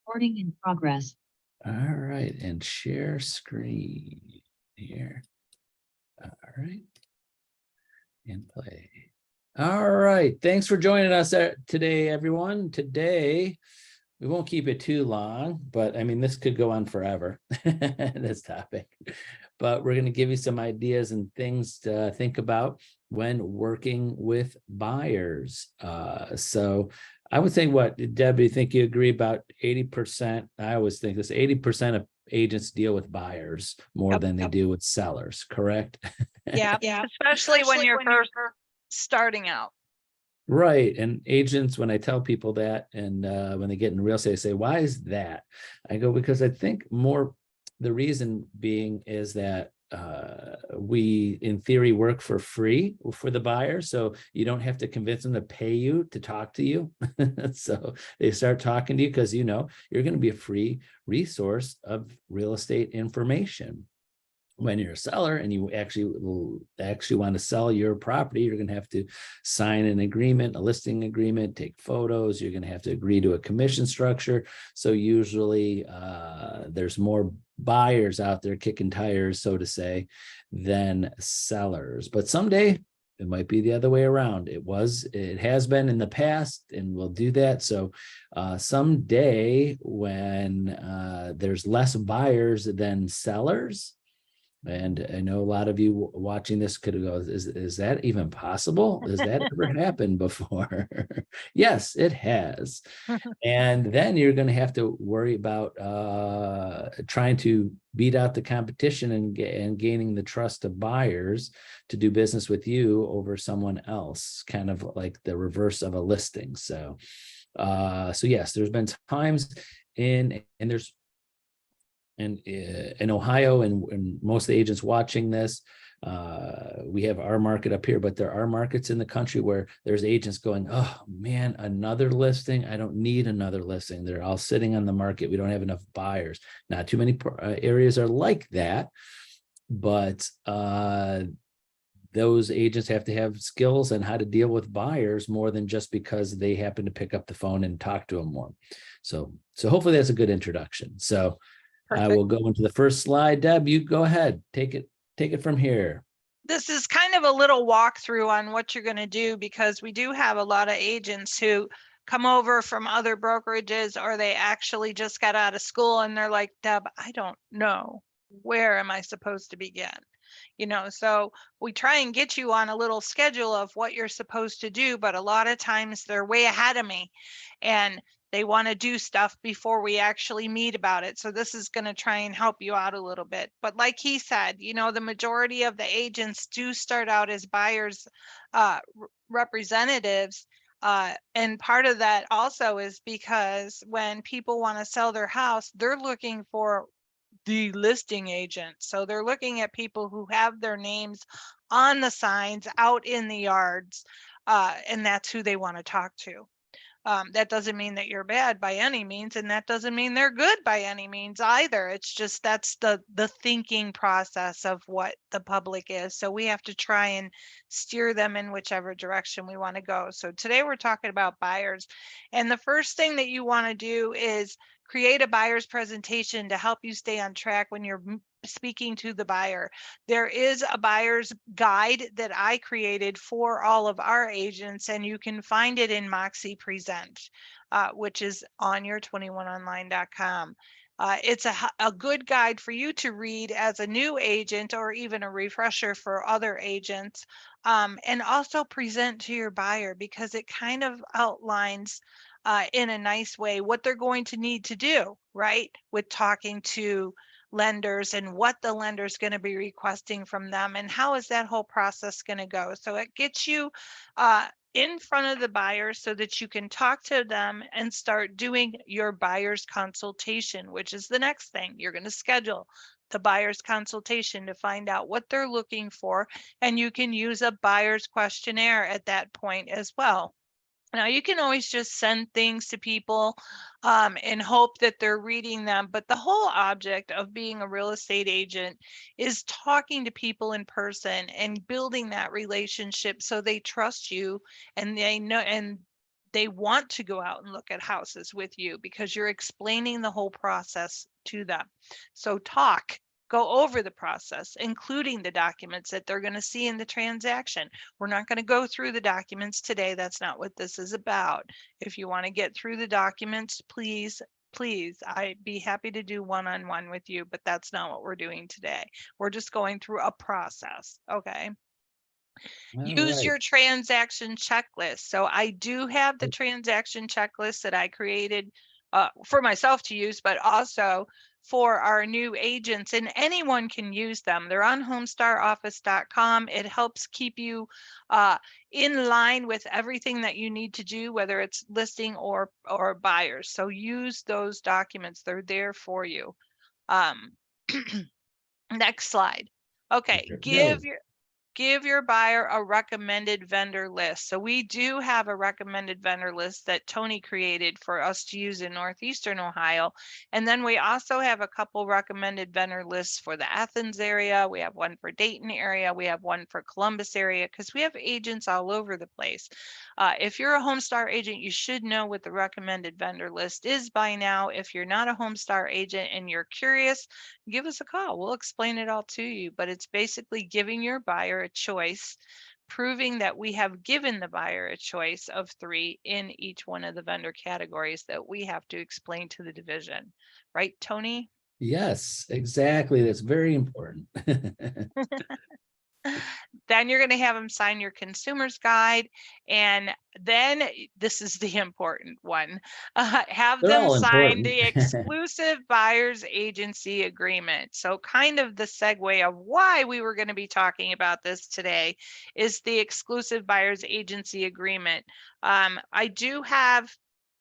Recording in progress. All right, and share screen here. All right. And play. All right, thanks for joining us today, everyone. Today, we won't keep it too long, but I mean, this could go on forever, this topic. But we're going to give you some ideas and things to think about when working with buyers. So I would say, what, Deb, do you think you agree about 80%? I always think this 80% of agents deal with buyers more than they do with sellers, correct? Yeah, especially when you're first starting out. Right. And agents, when I tell people that, and when they get in real estate, say, why is that? I go, because I think more the reason being is that we, in theory, work for free for the buyer. So you don't have to convince them to pay you to talk to you. So they start talking to you because, you know, you're going to be a free resource of real estate information. When you're a seller and you actually want to sell your property, you're going to have to sign an agreement, a listing agreement, take photos. You're going to have to agree to a commission structure. So usually there's more buyers out there kicking tires, so to say, than sellers. But someday it might be the other way around. It has been in the past, and we'll do that. So someday when there's less buyers than sellers, and I know a lot of you watching this could go, is that even possible? Has that ever happened before? Yes, it has. And then you're going to have to worry about trying to beat out the competition and gaining the trust of buyers to do business with you over someone else, kind of like the reverse of a listing. So yes, there's been times in Ohio, and most of the agents watching this, we have our market up here, but there are markets in the country where there's agents going, oh man, another listing. I don't need another listing. They're all sitting on the market. We don't have enough buyers. Not too many areas are like that, but those agents have to have skills on how to deal with buyers more than just because they happen to pick up the phone and talk to them more. So hopefully that's a good introduction. So I will go into the first slide. Deb, you go ahead. Take it from here. This is kind of a little walkthrough on what you're going to do, because we do have a lot of agents who come over from other brokerages, or they actually just got out of school and they're like, Deb, I don't know. Where am I supposed to begin? You know, so we try and get you on a little schedule of what you're supposed to do, but a lot of times they're way ahead of me and they want to do stuff before we actually meet about it. So this is going to try and help you out a little bit. But like he said, you know, the majority of the agents do start out as buyers representatives. And part of that also is because when people want to sell their house, they're looking for the listing agent. So they're looking at people who have their names on the signs out in the yards, and that's who they want to talk to. That doesn't mean that you're bad by any means, and that doesn't mean they're good by any means either. It's just that's the thinking process of what the public is. So we have to try and steer them in whichever direction we want to go. So today we're talking about buyers, and the first thing that you want to do is create a buyer's presentation to help you stay on track when you're speaking to the buyer. There is a buyer's guide that I created for all of our agents, and you can find it in Moxie Present, which is on your21online.com. It's a good guide for you to read as a new agent, or even a refresher for other agents, and also present to your buyer, because it kind of outlines in a nice way what they're going to need to do, right? With talking to lenders, and what the lender's going to be requesting from them, and how is that whole process going to go. So it gets you in front of the buyer so that you can talk to them and start doing your buyer's consultation, which is the next thing. You're going to schedule the buyer's consultation to find out what they're looking for, and you can use a buyer's questionnaire at that point as well. Now, you can always just send things to people and hope that they're reading them. But the whole object of being a real estate agent is talking to people in person and building that relationship so they trust you, and they know, and they want to go out and look at houses with you because you're explaining the whole process to them. So go over the process, including the documents that they're going to see in the transaction. We're not going to go through the documents today. That's not what this is about. If you want to get through the documents, please, I'd be happy to do one-on-one with you, but that's not what we're doing today. We're just going through a process. Okay. All Use right. your transaction checklist. So I do have the transaction checklist that I created for myself to use, but also for our new agents, and anyone can use them. They're on homestaroffice.com. It helps keep you in line with everything that you need to do, whether it's listing or buyers. So use those documents. They're there for you. Next slide. Okay, No. give your buyer a recommended vendor list. So we do have a recommended vendor list that Tony created for us to use in Northeastern Ohio. And then we also have a couple recommended vendor lists for the Athens area. We have one for Dayton area. We have one for Columbus area, because we have agents all over the place. If you're a Homestar agent, you should know what the recommended vendor list is by now. If you're not a Homestar agent and you're curious, give us a call. We'll explain it all to you, but it's basically giving your buyer a choice, proving that we have given the buyer a choice of 3 in each one of the vendor categories that we have to explain to the division. Right, Tony? Yes, exactly. That's very important. Then you're going to have them sign your consumer's guide. And then this is the important one. Have They're them all sign important. the exclusive buyer's agency agreement. So kind of the segue of why we were going to be talking about this today is the exclusive buyer's agency agreement.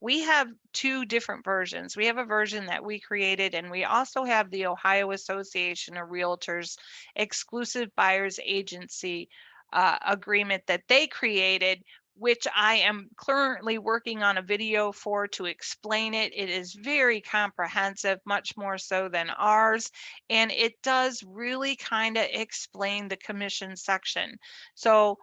We have 2 different versions. We have a version that we created, and we also have the Ohio Association of Realtors exclusive buyer's agency agreement that they created, which I am currently working on a video for to explain it. It is very comprehensive, much more so than ours. And it does really kind of explain the commission section. So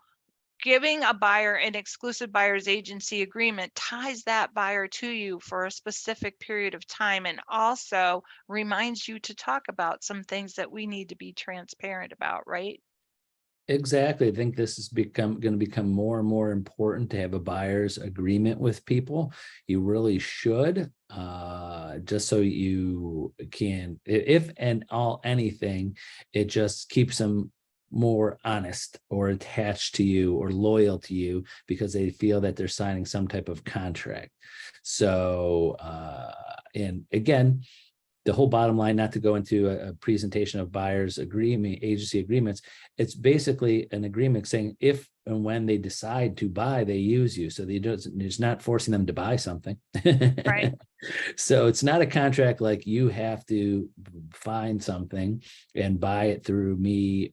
giving a buyer an exclusive buyer's agency agreement ties that buyer to you for a specific period of time, and also reminds you to talk about some things that we need to be transparent about, right? Exactly. I think this is going to become more and more important to have a buyer's agreement with people. You really should, just so you can, if and all anything, it just keeps them more honest or attached to you or loyal to you because they feel that they're signing some type of contract. So, and again, the whole bottom line, not to go into a presentation of buyers agreement, agency agreements, it's basically an agreement saying if and when they decide to buy, they use you. So it's not forcing them to buy something. Right. So it's not a contract like you have to find something and buy it through me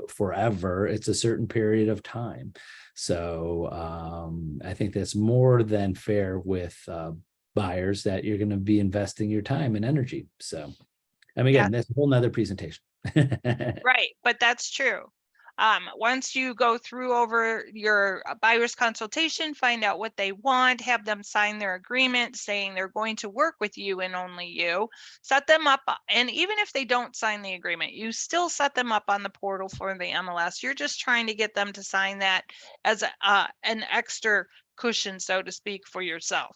forever. It's a certain period of time. So I think that's more than fair with buyers that you're going to be investing your time and energy. So, I mean, again, that's a whole nother presentation. Right, but that's true. Once you go through over your buyer's consultation, find out what they want, have them sign their agreement saying they're going to work with you and only you, set them up. And even if they don't sign the agreement, you still set them up on the portal for the MLS. You're just trying to get them to sign that as an extra cushion, so to speak, for yourself.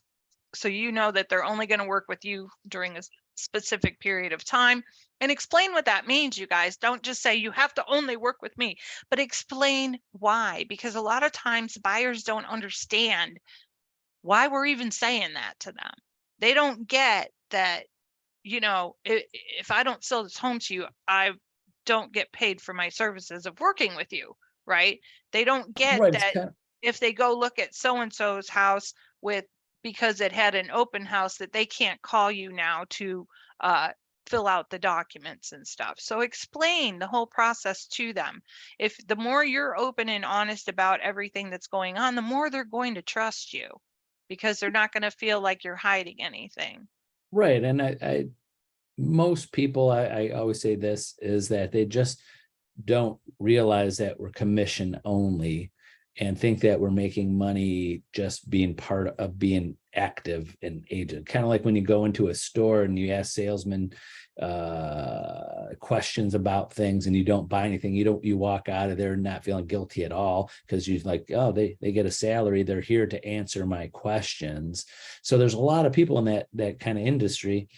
So you know that they're only going to work with you during a specific period of time, and explain what that means. You guys don't just say you have to only work with me, but explain why, because a lot of times buyers don't understand why we're even saying that to them. They don't get that, if I don't sell this home to you, I don't get paid for my services of working with you, right? They don't get Right. that if they go look at so-and-so's house because it had an open house, that they can't call you now to fill out the documents and stuff. So explain the whole process to them. If the more you're open and honest about everything that's going on, the more they're going to trust you, because they're not going to feel like you're hiding anything. Right. And most people, I always say this, is that they just don't realize that we're commission only. and think that we're making money just being part of being active and agent. Kind of like when you go into a store and you ask salesmen questions about things and you don't buy anything, you walk out of there not feeling guilty at all, because you're like, oh, they get a salary, they're here to answer my questions. So there's a lot of people in that kind of industry.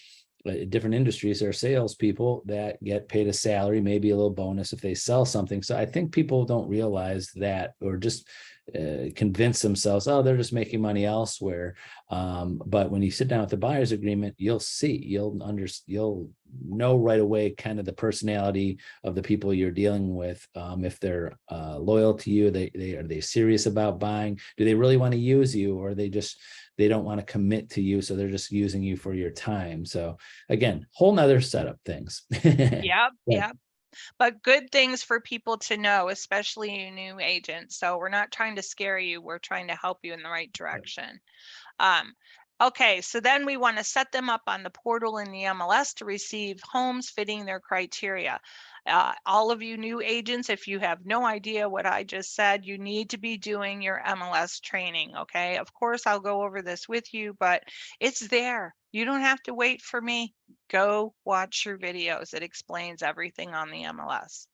Different industries, there are salespeople that get paid a salary, maybe a little bonus if they sell something. So I think people don't realize that, or just convince themselves, oh, they're just making money elsewhere. But when you sit down with the buyer's agreement, you'll know right away kind of the personality of the people you're dealing with. If they're loyal to you, are they serious about buying? Do they really want to use you, or they don't want to commit to you, so they're just using you for your time? So again, whole nother setup things. Yep. But good things for people to know, especially you new agents. So we're not trying to scare you. We're trying to help you in the right direction. Okay, so then we want to set them up on the portal in the MLS to receive homes fitting their criteria. All of you new agents, if you have no idea what I just said, you need to be doing your MLS training, okay? Of course, I'll go over this with you, but it's there. You don't have to wait for me. Go watch your videos. It explains everything on the MLS.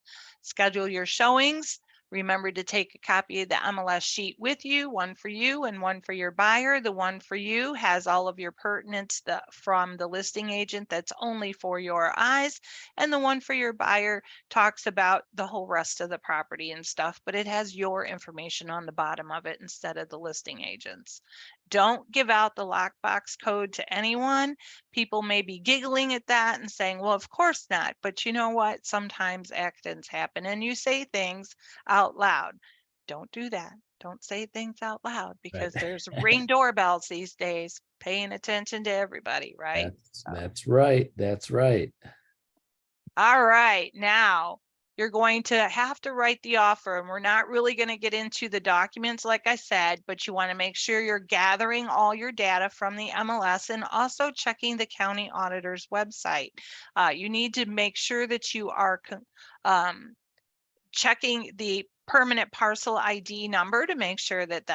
Schedule your showings. Remember to take a copy of the MLS sheet with you, one for you and one for your buyer. The one for you has all of your pertinence from the listing agent that's only for your eyes. And the one for your buyer talks about the whole rest of the property and stuff, but it has your information on the bottom of it instead of the listing agent's. Don't give out the lockbox code to anyone. People may be giggling at that and saying, well, of course not. But you know what? Sometimes accidents happen and you say things out loud. Don't do that. Don't say things out loud, because Right. there's Ring doorbells these days, paying attention to everybody, right? That's right. That's right. All right, now you're going to have to write the offer, and we're not really going to get into the documents, like I said, but you want to make sure you're gathering all your data from the MLS and also checking the county auditor's website. You need to make sure that you are checking the permanent parcel ID number to make sure that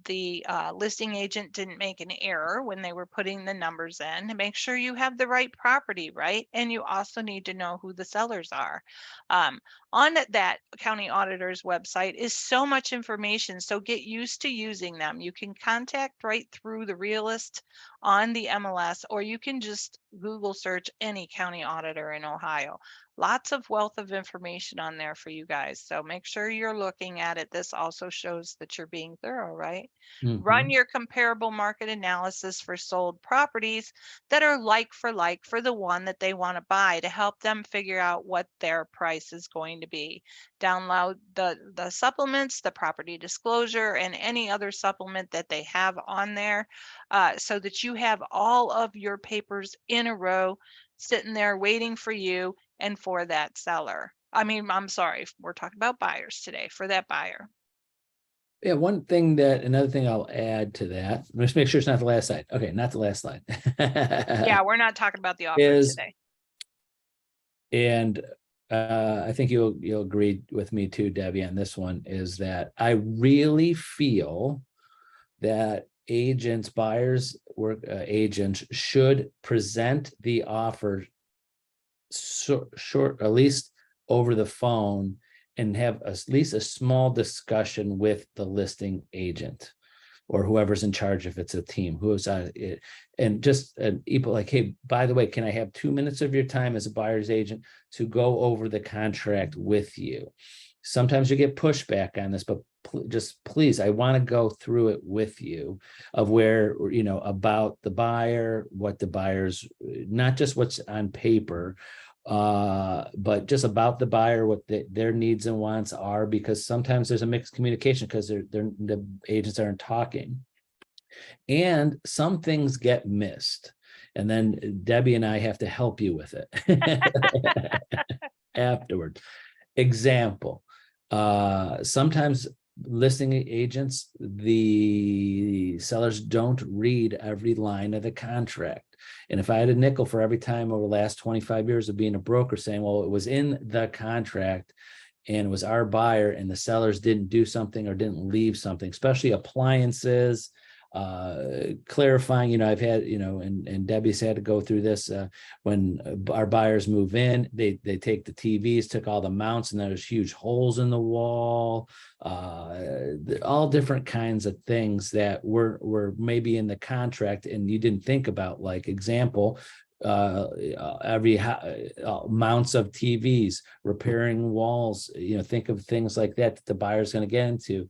the listing agent didn't make an error when they were putting the numbers in, to make sure you have the right property, right? And you also need to know who the sellers are. On that county auditor's website is so much information, so get used to using them. You can contact right through the realist on the MLS, or you can just Google search any county auditor in Ohio. Lots of wealth of information on there for you guys. So make sure you're looking at it. This also shows that you're being thorough, right? Run your comparable market analysis for sold properties that are like for the one that they want to buy, to help them figure out what their price is going to be. Download the supplements, the property disclosure, and any other supplement that they have on there, so that you have all of your papers in a row sitting there waiting for you and for that seller. I'm sorry, we're talking about buyers today, for that buyer. Yeah, another thing I'll add to that, let's make sure it's not the last slide. Okay, not the last slide. Yeah, we're not talking about the offer today. And I think you'll agree with me too, Debbie, on this one, is that I really feel that buyers, agents should present the offer short, at least over the phone, and have at least a small discussion with the listing agent or whoever's in charge, if it's a team, who's it, and just people like, hey, by the way, can I have 2 minutes of your time as a buyer's agent to go over the contract with you? Sometimes you get pushback on this, but just please, I want to go through it with you, of where, about the buyer, what the buyer's, not just what's on paper, but just about the buyer, what their needs and wants are, because sometimes there's a mixed communication because the agents aren't talking, and some things get missed, and then Debbie and I have to help you with it afterward. Example, sometimes listing agents, the sellers don't read every line of the contract. And if I had a nickel for every time over the last 25 years of being a broker saying, well, it was in the contract, and it was our buyer and the sellers didn't do something or didn't leave something, especially appliances, clarifying, I've had, and Debbie's had to go through this, when our buyers move in, they take the TVs, took all the mounts, and there's huge holes in the wall, all different kinds of things that were maybe in the contract and you didn't think about. Like example, every mounts of TVs, repairing walls, think of things like that the buyer's going to get into,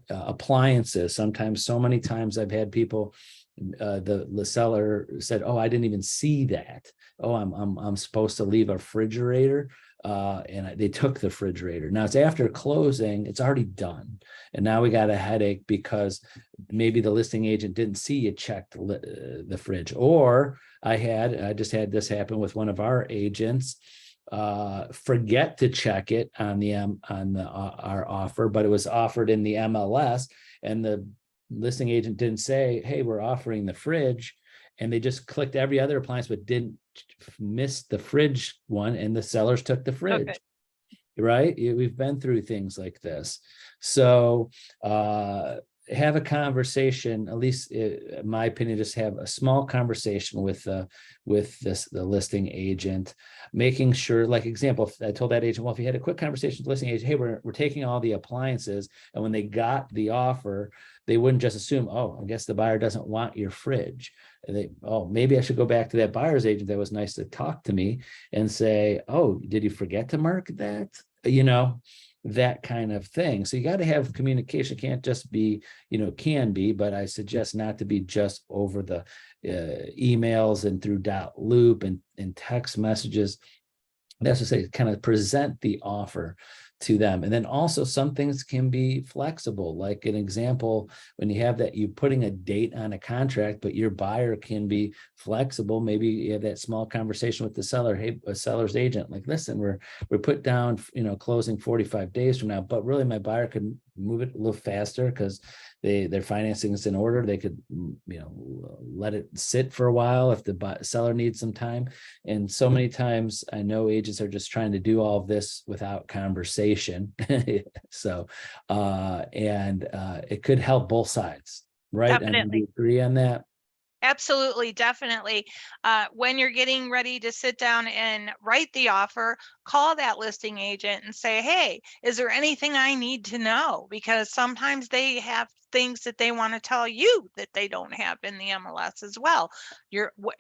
appliances. Sometimes, so many times I've had people, the seller said, oh, I didn't even see that. Oh, I'm supposed to leave a refrigerator. And they took the refrigerator. Now it's after closing, it's already done. And now we got a headache because maybe the listing agent didn't see you checked the fridge. Or I just had this happen with one of our agents, forget to check it on our offer, but it was offered in the MLS, and the listing agent didn't say, hey, we're offering the fridge. And they just clicked every other appliance, but didn't miss the fridge one, and the sellers took the fridge. Okay. Right? We've been through things like this. So have a conversation, at least in my opinion, just have a small conversation with the listing agent, making sure, like example, if I told that agent, well, if you had a quick conversation with the listing agent, hey, we're taking all the appliances, and when they got the offer, they wouldn't just assume, oh, I guess the buyer doesn't want your fridge. Maybe I should go back to that buyer's agent that was nice to talk to me and say, oh, did you forget to mark that? That kind of thing. So you got to have communication. Can't just be, can be, but I suggest not to be just over the emails and through loop and text messages. That's to say, kind of present the offer to them. And then also some things can be flexible. Like an example, when you have that, you putting a date on a contract, but your buyer can be flexible. Maybe you have that small conversation with the seller, hey, a seller's agent, like, listen, we're put down, closing 45 days from now, but really my buyer could move it a little faster because their financing is in order. They could, let it sit for a while if the seller needs some time. And so many times I know agents are just trying to do all of this without conversation. So, it could help both sides, right? Definitely. And do you agree on that? Absolutely, definitely. When you're getting ready to sit down and write the offer, call that listing agent and say, hey, is there anything I need to know? Because sometimes they have things that they want to tell you that they don't have in the MLS as well.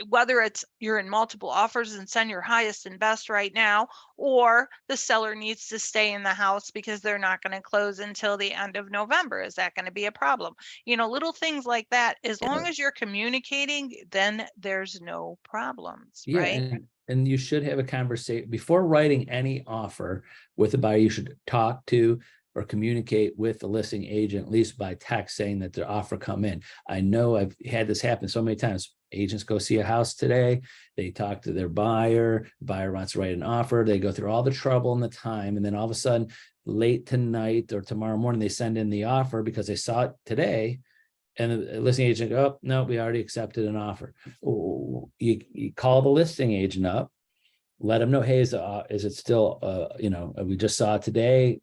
Whether it's you're in multiple offers and send your highest and best right now, or the seller needs to stay in the house because they're not going to close until the end of November. Is that going to be a problem? Little things like that. As long as you're communicating, then there's no problems, right? And you should have a conversation before writing any offer with a buyer. You should talk to or communicate with the listing agent, at least by text, saying that their offer come in. I know I've had this happen so many times. Agents go see a house today, they talk to their buyer, the buyer wants to write an offer, they go through all the trouble and the time, and then all of a sudden, late tonight or tomorrow morning, they send in the offer because they saw it today. And the listing agent, oh, no, we already accepted an offer. You call the listing agent up, let them know, hey, is it still, we just saw it today.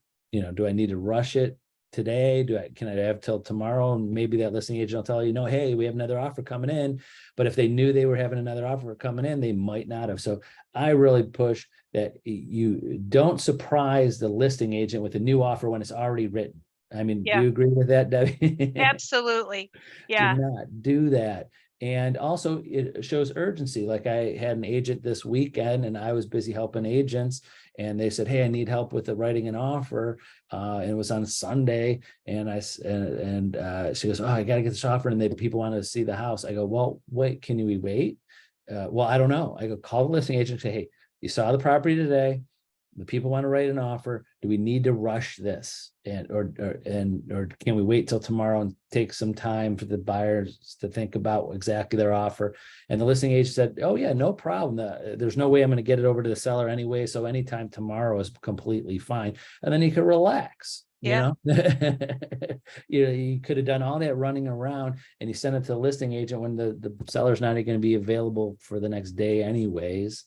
Do I need to rush it today? Can I have till tomorrow? And maybe that listing agent will tell you, no, hey, we have another offer coming in. But if they knew they were having another offer coming in, they might not have. So I really push that you don't surprise the listing agent with a new offer when it's already written. I mean, do you agree with that, Debbie? Absolutely. Yeah. Do not do that. And also it shows urgency. Like I had an agent this weekend and I was busy helping agents and they said, hey, I need help with the writing an offer. And it was on Sunday. And she goes, oh, I got to get this offer. And people want to see the house. I go, well, wait, can we wait? Well, I don't know. I go, call the listing agent and say, hey, you saw the property today. The people want to write an offer. Do we need to rush this? Or can we wait till tomorrow and take some time for the buyers to think about exactly their offer? And the listing agent said, oh yeah, no problem. There's no way I'm going to get it over to the seller anyway. So anytime tomorrow is completely fine. And then he could relax. You Yeah. know, you could have done all that running around and you send it to the listing agent when the seller's not going to be available for the next day anyways.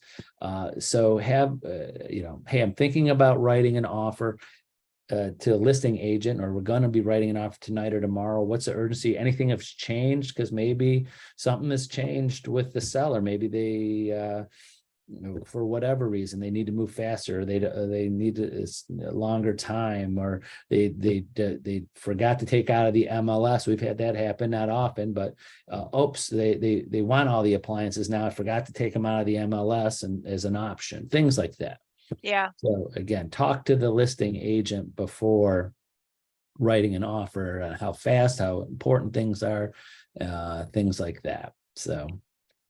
So have, hey, I'm thinking about writing an offer to a listing agent, or we're going to be writing an offer tonight or tomorrow. What's the urgency? Anything has changed? Because maybe something has changed with the seller. Maybe they, for whatever reason, they need to move faster. They need a longer time, or they forgot to take out of the MLS. We've had that happen, not often, but oops, they want all the appliances now. I forgot to take them out of the MLS and as an option, things like that. Yeah. So again, talk to the listing agent before writing an offer, how fast, how important things are, things like that. So.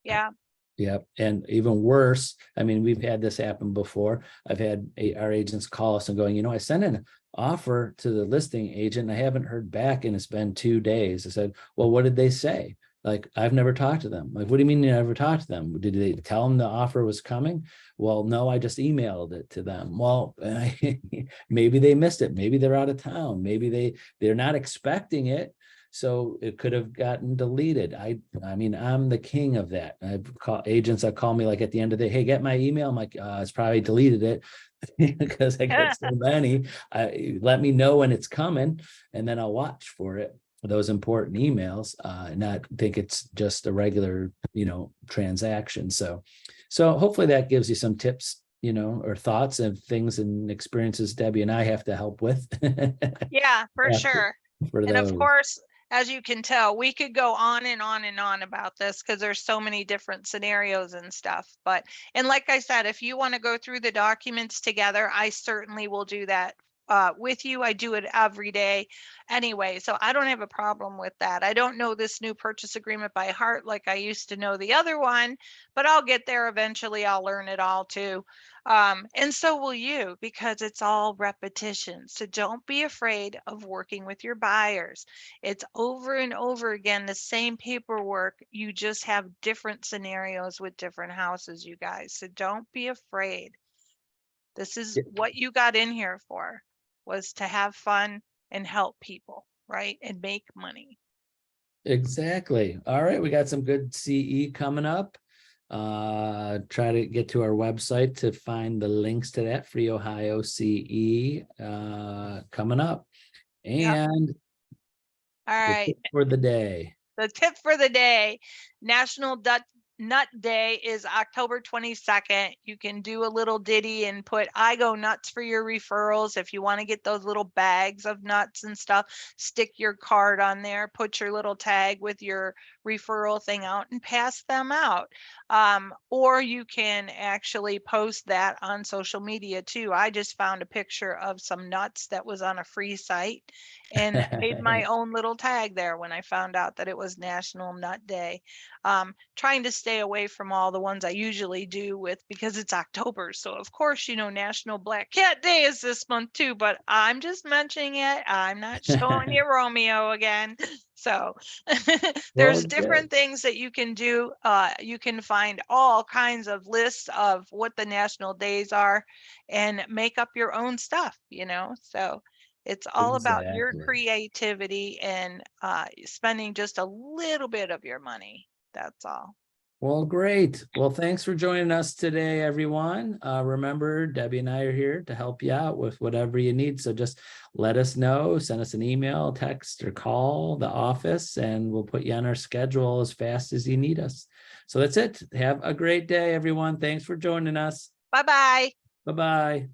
Yeah. Yep. And even worse, I mean, we've had this happen before. I've had our agents call us and going, I sent an offer to the listing agent and I haven't heard back and it's been 2 days. I said, well, what did they say? Like, I've never talked to them. Like, what do you mean you never talked to them? Did they tell them the offer was coming? Well, no, I just emailed it to them. Well, maybe they missed it. Maybe they're out of town. Maybe they're not expecting it. So it could have gotten deleted. I mean, I'm the king of that. I've called agents that call me like at the end of the day, hey, get my email. I'm like, it's probably deleted it because I get so many. Let me know when it's coming and then I'll watch for it, those important emails, not think it's just a regular, transaction. So hopefully that gives you some tips, or thoughts and things and experiences Debbie and I have to help with. Yeah, for Yeah, sure. for And of those. course, as you can tell, we could go on and on and on about this because there's so many different scenarios and stuff. And like I said, if you want to go through the documents together, I certainly will do that with you. I do it every day anyway, so I don't have a problem with that. I don't know this new purchase agreement by heart like I used to know the other one, but I'll get there eventually. I'll learn it all too. And so will you, because it's all repetition. So don't be afraid of working with your buyers. It's over and over again, the same paperwork. You just have different scenarios with different houses, you guys. So don't be afraid. This is what you got in here for, was to have fun and help people, right? And make money. Exactly. All right, we got some good CE coming up. Try to get to our website to find the links to that, Free Ohio CE coming up. Yep. And All the right. tip for the day. The tip for the day, National Nut Day is October 22nd. You can do a little ditty and put I go nuts for your referrals. If you want to get those little bags of nuts and stuff, stick your card on there, put your little tag with your referral thing out and pass them out. Or you can actually post that on social media too. I just found a picture of some nuts that was on a free site and made my own little tag there when I found out that it was National Nut Day. Trying to stay away from all the ones I usually do with, because it's October. So of course, National Black Cat Day is this month too, but I'm just mentioning it. I'm not showing you Romeo again. So there's different things that you can do. You can find all kinds of lists of what the national days are and make up your own stuff, so it's all about your Exactly. creativity and spending just a little bit of your money. That's all. Well, great. Well, thanks for joining us today, everyone. Remember, Debbie and I are here to help you out with whatever you need. So just let us know, send us an email, text, or call the office, and we'll put you on our schedule as fast as you need us. So that's it. Have a great day, everyone. Thanks for joining us. Bye-bye. Bye-bye.